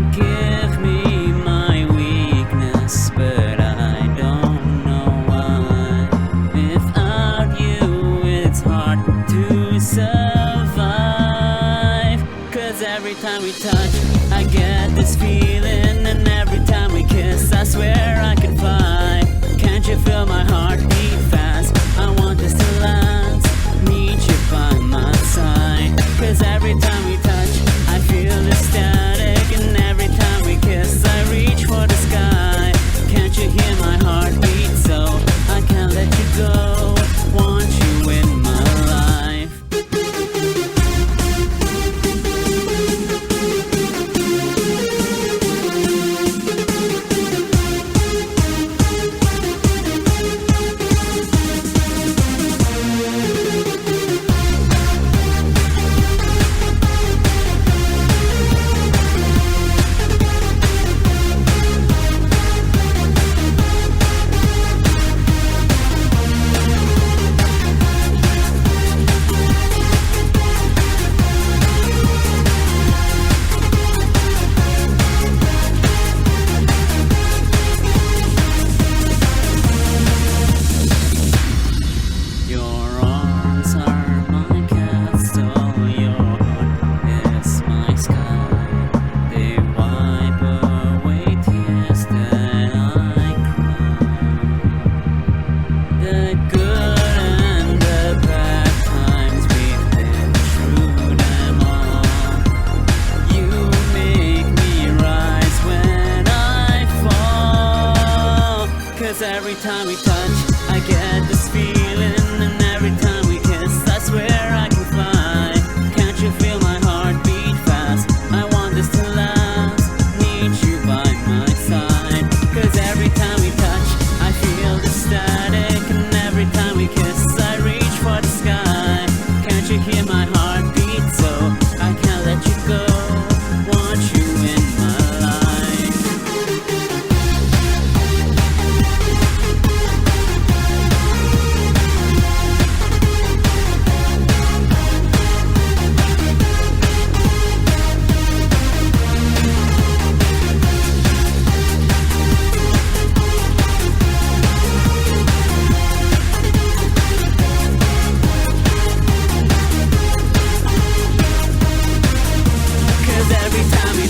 Forgive me my weakness, but I don't know why. Without you, it's hard to survive. 'Cause every time we touch, I get this feeling, and every time we kiss, I swear I could fly. Can't you feel my heart beat fast? I want this to last. Need you by my side. 'Cause every time we touch, I feel the static, and every time we kiss, I reach for the sky. Can't you hear my heart beat? So I can't let you go. Want you in my life. Every time we touch, I get this feeling, and every time we kiss, I swear I can fly. Can't you feel my heart beat fast? I want this to last. Need you by my side. 'Cause every time we touch, I feel the static, and every time we kiss, I reach for the sky. Can't you hear my heart beat? So I can't let you go. Want you in my life. 'Cause every time we